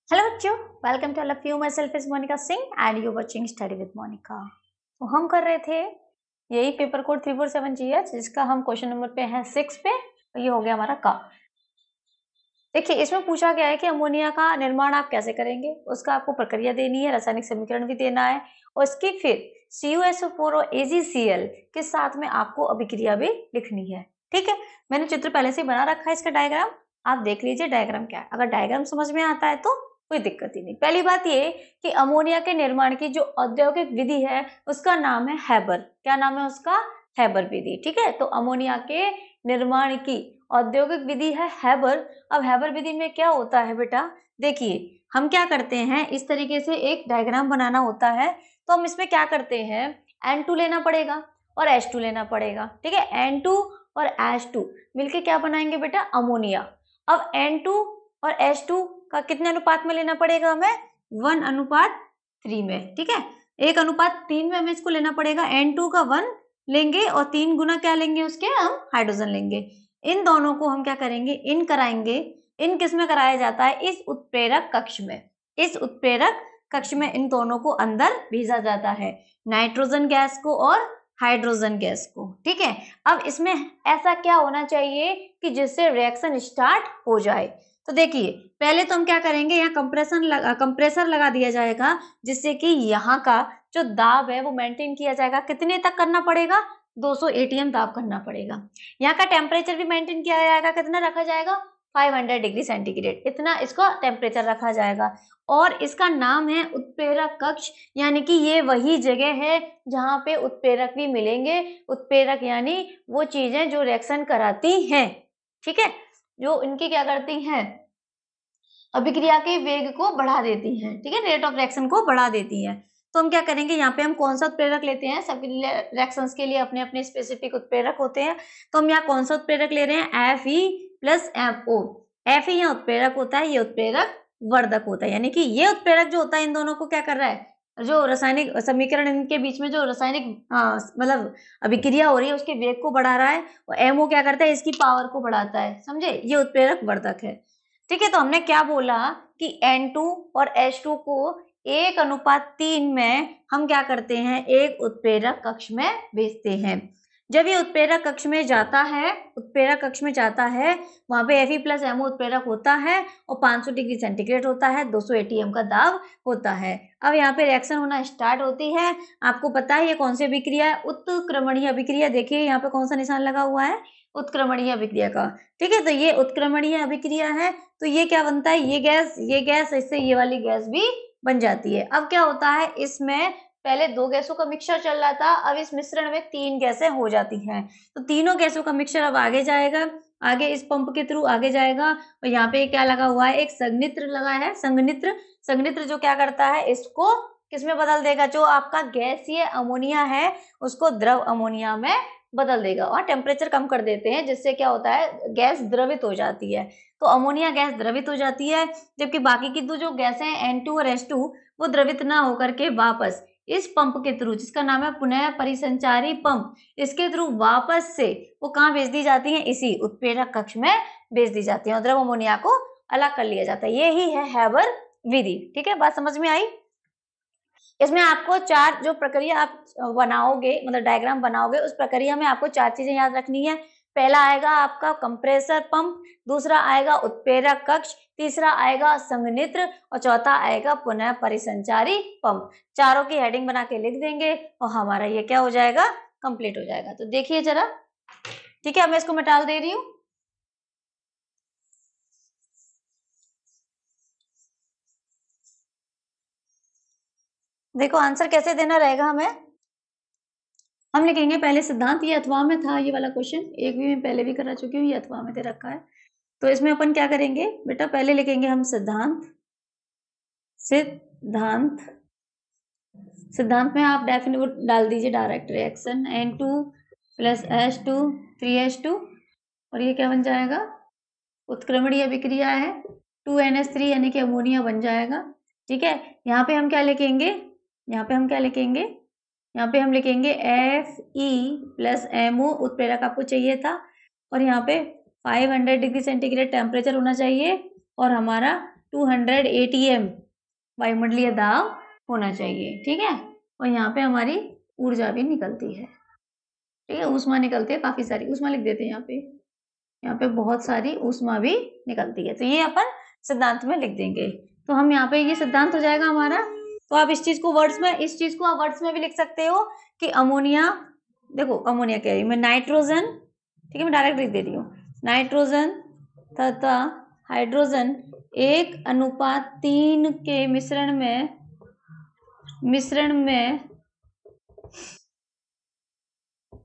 Hello बच्चों, welcome to all of you. Myself is Monika Singh and you watching study with Monika. तो हम कर रहे थे यही पेपर कोड 347 GH, जिसका हम क्वेश्चन नंबर पे है 6 पे। तो ये हो गया हमारा का। देखिए, इसमें पूछा गया है कि अमोनिया का निर्माण आप कैसे करेंगे। उसका आपको प्रक्रिया देनी है, रासायनिक समीकरण भी देना है, और इसकी फिर CuSO4 और AgCl के साथ में आपको अभिक्रिया भी लिखनी है। ठीक है, मैंने चित्र पहले से बना रखा है इसका डायग्राम। आप देख लीजिए डायग्राम क्या है। अगर डायग्राम समझ में आता है तो कोई दिक्कत ही नहीं। पहली बात ये कि अमोनिया के निर्माण की जो औद्योगिक विधि है उसका नाम है हैबर। क्या नाम है उसका? हैबर विधि। ठीक है, तो अमोनिया के निर्माण की औद्योगिक विधि है हैबर। अब हैबर विधि में क्या होता है बेटा, देखिए हम क्या करते हैं, इस तरीके से एक डायग्राम बनाना होता है। तो हम इसमें क्या करते हैं, N2 लेना पड़ेगा और H2 लेना पड़ेगा। ठीक है, N2 और H2 मिलके क्या बनाएंगे बेटा, अमोनिया। अब N2 और H2 का कितने अनुपात में लेना पड़ेगा हमें? 1:3 में। ठीक है, 1:3 में हमें इसको लेना पड़ेगा। N2 का 1 लेंगे और 3 गुना क्या लेंगे उसके, हम हाइड्रोजन लेंगे। इन दोनों को हम क्या करेंगे, इन कराएंगे। इन किस में कराया जाता है? इस उत्प्रेरक कक्ष में। इस उत्प्रेरक कक्ष में इन दोनों को अंदर भेजा जाता है, नाइट्रोजन गैस को और हाइड्रोजन गैस को। ठीक है, अब इसमें ऐसा क्या होना चाहिए कि जिससे रिएक्शन स्टार्ट हो जाए। तो देखिए, पहले तो हम क्या करेंगे, यहाँ कंप्रेसर लगा दिया जाएगा, जिससे कि यहाँ का जो दाब है वो मेंटेन किया जाएगा। कितने तक करना पड़ेगा? 200 ATM दाब करना पड़ेगा। यहाँ का टेम्परेचर भी मेंटेन किया जाएगा। कितना रखा जाएगा? 500 डिग्री सेंटीग्रेड, इतना इसका टेम्परेचर रखा जाएगा। और इसका नाम है उत्प्रेरक कक्ष, यानी कि ये वही जगह है जहां पे उत्प्रेरक भी मिलेंगे। उत्प्रेरक यानी वो चीजें जो रिएक्शन कराती हैं। ठीक है, जो इनकी क्या करती हैं, अभिक्रिया के वेग को बढ़ा देती हैं। ठीक है, रेट ऑफ रिएक्शन को बढ़ा देती हैं। तो हम क्या करेंगे, यहाँ पे हम कौन सा उत्प्रेरक लेते हैं, सभी रिएक्शंस के लिए अपने अपने स्पेसिफिक उत्प्रेरक होते हैं। तो हम यहाँ कौन सा उत्प्रेरक ले रहे हैं? Fe+MO। Fe यहाँ उत्प्रेरक होता है, ये उत्प्रेरक वर्धक होता है। यानी कि ये उत्प्रेरक जो होता है इन दोनों को क्या कर रहा है, जो रासायनिक समीकरण इनके बीच में जो रासायनिक मतलब अभिक्रिया हो रही है उसके वेग को बढ़ा रहा है, और एमओ क्या करता है, इसकी पावर को बढ़ाता है। समझे, ये उत्प्रेरक वर्धक है। ठीक है, तो हमने क्या बोला कि N2 और H2 को 1:3 में हम क्या करते हैं, एक उत्प्रेरक कक्ष में भेजते हैं। जब ये उत्प्रेरक कक्ष में जाता है, वहां पे Fe+MO उत्प्रेरक होता है और 500 डिग्री सेंटीग्रेड होता है, 200 ATM का दाब होता है। अब यहाँ पे रिएक्शन होना स्टार्ट होती है। आपको पता है ये कौन सी अभिक्रिया है? उत्क्रमणीय अभिक्रिया। देखिए यहाँ पे कौन सा निशान लगा हुआ है, उत्क्रमणीय अभिक्रिया का। ठीक है, तो ये उत्क्रमणीय अभिक्रिया है। तो ये क्या बनता है, ये गैस इससे ये वाली गैस भी बन जाती है। अब क्या होता है, इसमें पहले 2 गैसों का मिक्सचर चल रहा था, अब इस मिश्रण में 3 गैसें हो जाती हैं। तो तीनों गैसों का मिक्सचर अब आगे जाएगा, आगे इस पंप के थ्रू आगे जाएगा। और यहाँ पे क्या लगा हुआ है, एक संघनित्र लगा है, संघनित्र जो क्या करता है, इसको किसमें बदल देगा, जो आपका गैसीय अमोनिया है उसको द्रव अमोनिया में बदल देगा। और टेम्परेचर कम कर देते हैं, जिससे क्या होता है, गैस द्रवित हो जाती है। तो अमोनिया गैस द्रवित हो जाती है, जबकि बाकी की दो जो गैसें हैं N2 और H2 वो द्रवित ना होकर के वापस इस पंप के थ्रू, जिसका नाम है पुनः परिसंचारी पंप, इसके थ्रू वापस से वो कहाँ भेज दी जाती है, इसी उत्प्रेरक कक्ष में भेज दी जाती है और द्रव अमोनिया को अलग कर लिया जाता है। यही है हैबर विधि। ठीक है, बात समझ में आई? इसमें आपको 4 जो प्रक्रिया आप बनाओगे, मतलब डायग्राम बनाओगे, उस प्रक्रिया में आपको 4 चीजें याद रखनी है। पहला आएगा आपका कंप्रेसर पंप, दूसरा आएगा उत्प्रेरक कक्ष, तीसरा आएगा संघनित्र और चौथा आएगा पुनः परिसंचारी पंप। चारों की हेडिंग बना के लिख देंगे और हमारा ये क्या हो जाएगा, कंप्लीट हो जाएगा। तो देखिए जरा। ठीक है, अब मैं इसको मिटा दे रही हूँ। देखो आंसर कैसे देना रहेगा हमें। हम लिखेंगे पहले सिद्धांत, ये अथवा में था ये वाला क्वेश्चन, एक भी मैं पहले भी करा चुकी हूँ, ये अथवा में दे रखा है। तो इसमें अपन क्या करेंगे बेटा, पहले लिखेंगे हम सिद्धांत में आप डेफिनेट डाल दीजिए, डायरेक्ट रिएक्शन N2+H2 3H2, और ये क्या बन जाएगा, उत्क्रमणीय अभिक्रिया है, 2NH3 यानी कि अमोनिया बन जाएगा। ठीक है, यहाँ पे हम क्या लिखेंगे, यहाँ पे हम हम लिखेंगे Fe+MO, उत्प्रेरक आपको चाहिए था, और यहाँ पे 500 डिग्री सेंटीग्रेड टेम्परेचर होना चाहिए, और हमारा 200 ATM वायुमंडलीय दाब होना चाहिए, ठीक है। और यहाँ पे हमारी ऊर्जा भी निकलती है, ठीक है, ऊष्मा निकलती है, काफी सारी ऊष्मा लिख देते हैं यहाँ पे बहुत सारी ऊष्मा भी निकलती है। तो ये अपन सिद्धांत में लिख देंगे। तो हम यहाँ पे ये सिद्धांत हो जाएगा हमारा। तो आप इस चीज को वर्ड्स में भी लिख सकते हो कि अमोनिया, देखो अमोनिया कह रही हूँ मैं, नाइट्रोजन, ठीक है, मैं डायरेक्ट लिख दे रही हूँ, नाइट्रोजन तथा हाइड्रोजन 1:3 के मिश्रण में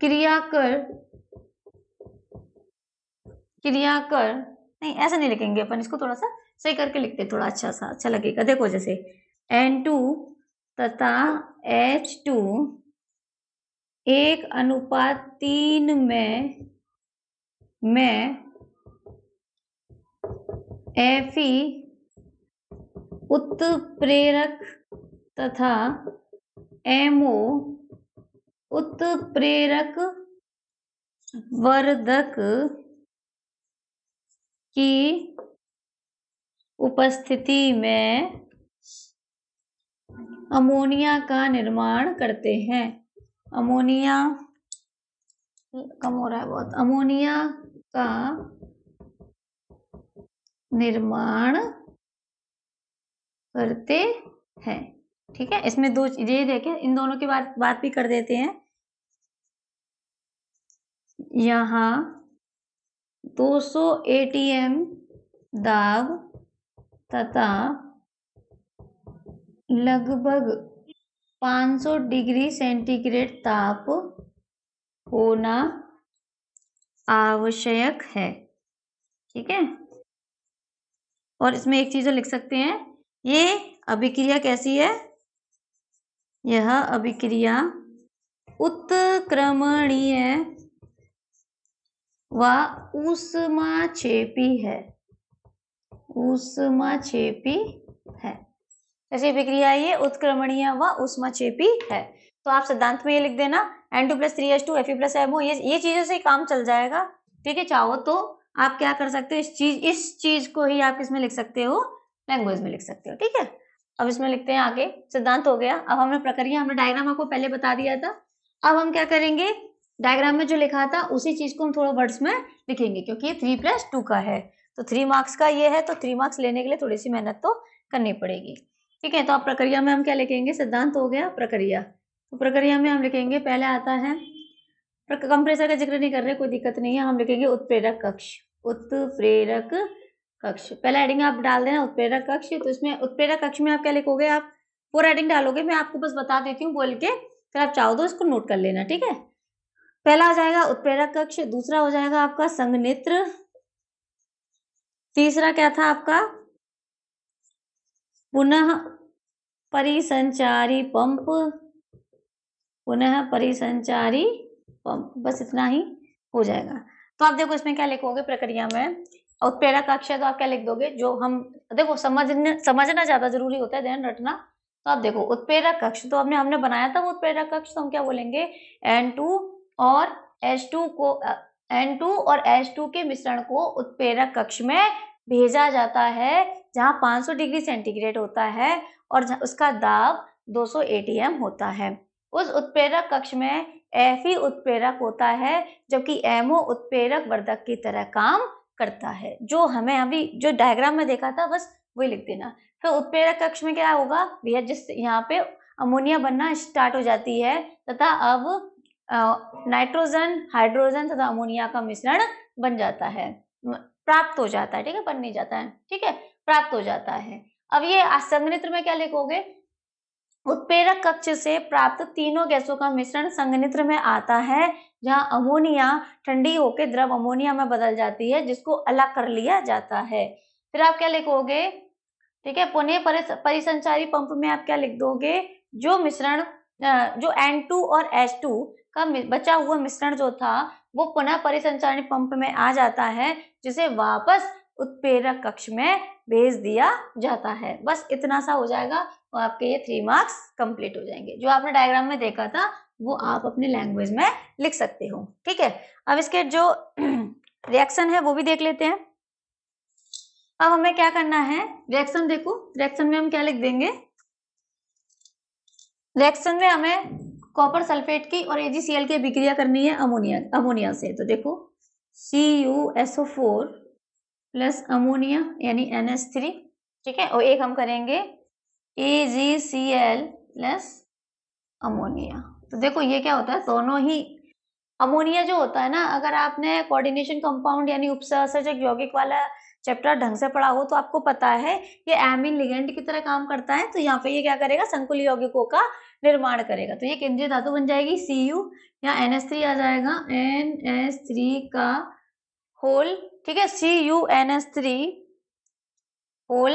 क्रिया कर नहीं, ऐसा नहीं लिखेंगे अपन, इसको थोड़ा सा सही करके लिखते, थोड़ा अच्छा लगेगा। देखो जैसे N2 तथा H2 1:3 में Fe उत्प्रेरक तथा MO उत्प्रेरक वर्धक की उपस्थिति में अमोनिया का निर्माण करते हैं। अमोनिया कम हो रहा है बहुत, अमोनिया का निर्माण करते हैं, ठीक है। इसमें दो ये देखें, इन दोनों की बात भी कर देते हैं। यहाँ 200 ATM दाब तथा लगभग 500 डिग्री सेंटीग्रेड ताप होना आवश्यक है, ठीक है। और इसमें एक चीज लिख सकते हैं, ये अभिक्रिया कैसी है, यह अभिक्रिया उत्क्रमणीय व ऊष्माक्षेपी है, ऐसी अभिक्रिया ये उत्क्रमणीय व ऊष्माक्षेपी है। तो आप सिद्धांत में ये लिख देना, N2+3H2 Fe+MO, ये चीजों से काम चल जाएगा, ठीक है। चाहो तो आप क्या कर सकते हो, इस चीज को ही आप इसमें लिख सकते हो, लैंग्वेज में लिख सकते हो, ठीक है। अब इसमें लिखते हैं आगे, सिद्धांत हो गया। अब हमने प्रक्रिया, हमने डायग्राम आपको पहले बता दिया था। अब हम क्या करेंगे, डायग्राम में जो लिखा था उसी चीज को हम थोड़ा वर्ड्स में लिखेंगे, क्योंकि ये 3+2 का है, तो 3 मार्क्स का ये है, तो 3 मार्क्स लेने के लिए थोड़ी सी मेहनत तो करनी पड़ेगी, ठीक है। तो अब प्रक्रिया में हम क्या लिखेंगे, सिद्धांत हो गया, प्रक्रिया। तो प्रक्रिया में हम लिखेंगे, पहले आता है, कंप्रेसर का जिक्र नहीं कर रहे, कोई दिक्कत नहीं है, हम लिखेंगे उत्प्रेरक कक्ष। पहले हेडिंग आप डाल देना उत्प्रेरक कक्ष। तो इसमें उत्प्रेरक कक्ष में आप क्या लिखोगे, आप पूरा हेडिंग डालोगे, मैं आपको बस बता देती हूँ बोल के, फिर आप चाहो तो इसको नोट कर लेना, ठीक है। पहला हो जाएगा उत्प्रेरक कक्ष, दूसरा हो जाएगा आपका संघनित्र, तीसरा क्या था आपका पुनः परिसंचारी पंप, बस इतना ही हो जाएगा। तो आप देखो इसमें क्या लिखोगे, प्रक्रिया में उत्प्रेरक कक्ष है तो आप क्या लिख दोगे, जो हम देखो समझना ज्यादा जरूरी होता है, ध्यान रखना। तो आप देखो उत्प्रेरक कक्ष, तो हमने बनाया था वो उत्प्रेरक कक्ष, तो हम क्या बोलेंगे, N2 और H2 के मिश्रण को उत्प्रेरक कक्ष में भेजा जाता है, जहां 500 डिग्री सेंटीग्रेड होता है और उसका दाब 200 ATM होता है। उस उत्प्रेरक कक्ष में Fe उत्प्रेरक होता है, जबकि MO उत्प्रेरक वर्धक की तरह काम करता है। जो हमें अभी जो डायग्राम में देखा था बस वही लिख देना। फिर उत्प्रेरक कक्ष में क्या होगा भैया, जिस यहाँ पे अमोनिया बनना स्टार्ट हो जाती है तथा अब नाइट्रोजन, हाइड्रोजन तथा अमोनिया का मिश्रण बन जाता है, प्राप्त हो जाता है, ठीक है, बन नहीं जाता है, ठीक है, प्राप्त हो जाता है। अब ये संघनित्र में क्या लिखोगे, उत्प्रेरक कक्ष से प्राप्त तीनों गैसों का मिश्रण संघनित्र में आता है, जहां अमोनिया ठंडी होकर द्रव अमोनिया में बदल जाती है, जिसको अलग कर लिया जाता है। फिर आप क्या लिखोगे, ठीक है, पुनः परिसंचारी पंप में आप क्या लिख दोगे, जो मिश्रण जो N2 और H2 का बचा हुआ मिश्रण जो था वो पुनः परिसंचारी पंप में आ जाता है, जिसे वापस उत्प्रेरक कक्ष में भेज दिया जाता है। बस इतना सा हो जाएगा और आपके ये 3 मार्क्स कंप्लीट हो जाएंगे। जो आपने डायग्राम में देखा था वो आप अपने लैंग्वेज में लिख सकते हो, ठीक है। अब इसके जो रिएक्शन है वो भी देख लेते हैं। अब हमें क्या करना है, रिएक्शन देखो, रिएक्शन में हम क्या लिख देंगे, रिएक्शन में हमें कॉपर सल्फेट की और AgCl की अभिक्रिया करनी है अमोनिया से। तो देखो CuSO4 प्लस अमोनिया यानी NH3, ठीक है, और एक हम करेंगे AgCl प्लस अमोनिया। तो देखो ये क्या होता है, दोनों ही अमोनिया जो होता है ना, अगर आपने कोऑर्डिनेशन कंपाउंड यानी उपसहसर्जक यौगिक वाला चैप्टर ढंग से पढ़ा हो तो आपको पता है ये एमीन लिगेंड की तरह काम करता है। तो यहाँ पे ये क्या करेगा, संकुल यौगिकों का निर्माण करेगा। तो ये केंद्रीय धातु बन जाएगी Cu, यहाँ NH3 आ जाएगा, NH3 का होल, ठीक है, CuNH3 होल,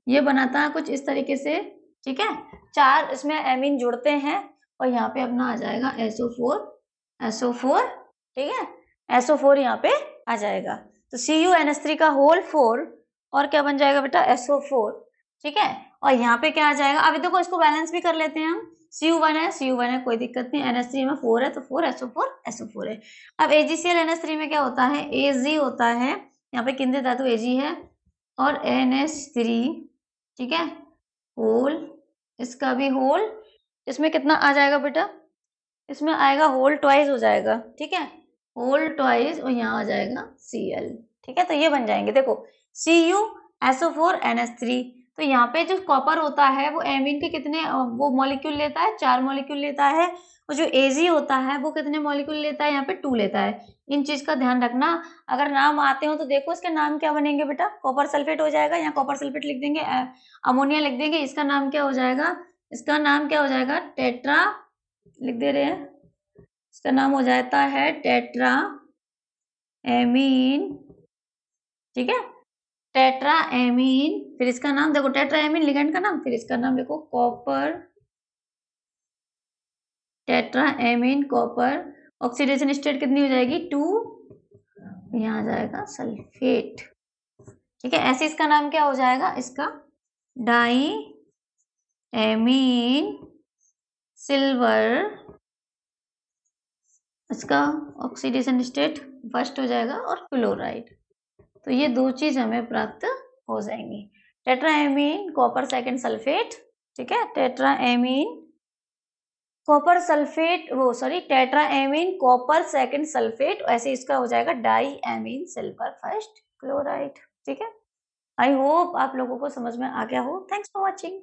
ये बनाता है कुछ इस तरीके से, ठीक है, 4 इसमें एमीन जुड़ते हैं और यहाँ पे अपना आ जाएगा SO4, ठीक है, SO4 यहाँ पे आ जाएगा। तो CuNH3 का होल 4 और क्या बन जाएगा बेटा, SO4, ठीक है, और यहाँ पे क्या आ जाएगा, अभी देखो इसको बैलेंस भी कर लेते हैं हम, Cu1 है कोई दिक्कत नहीं, NH3 में 4 है तो 4 SO4 है। अब AgCl NH3 में क्या होता है, Ag होता है, यहाँ पे केंद्रीय धातु Ag है और NH3, ठीक है, होल, इसका भी होल, इसमें कितना आ जाएगा बेटा, इसमें आएगा होल ट्वाइस हो जाएगा, ठीक है, होल ट्वाइस, और यहाँ आ जाएगा Cl, ठीक है। तो ये बन जाएंगे, देखो CuSO4 NH3। तो यहाँ पे जो कॉपर होता है वो एमीन के कितने वो मॉलिक्यूल लेता है, 4 मॉलिक्यूल लेता है, और जो Ag होता है वो कितने मॉलिक्यूल लेता है, यहाँ पे 2 लेता है। इन चीज का ध्यान रखना, अगर नाम आते हो तो देखो इसके नाम क्या बनेंगे बेटा, कॉपर सल्फेट हो जाएगा, यहाँ कॉपर सल्फेट लिख देंगे, अमोनिया लिख देंगे, इसका नाम क्या हो जाएगा, इसका नाम क्या हो जाएगा, टेट्रा लिख दे रहे हैं, इसका नाम हो जाता है टेट्रा एमीन, ठीक है, टेट्रा एमीन, फिर इसका नाम देखो, टेट्रा एमीन लिगेंड का नाम, फिर इसका नाम देखो copper, tetra amine copper, oxidation state कितनी हो जाएगी 2, यहाँ आ जाएगा सल्फेट, ठीक है, ऐसे इसका नाम क्या हो जाएगा, इसका डाई एमीन सिल्वर, इसका ऑक्सीडेशन स्टेट फर्स्ट हो जाएगा, और क्लोराइड। तो ये 2 चीज हमें प्राप्त हो जाएंगी, टेट्राएमीन कॉपर सेकंड सल्फेट, ठीक है, टेट्राएमीन कॉपर सल्फेट, वो sorry tetraammine copper second sulphate, ऐसे इसका हो जाएगा diammine silver first chloride, ठीक है। आई होप आप लोगों को समझ में आ गया हो। Thanks for watching.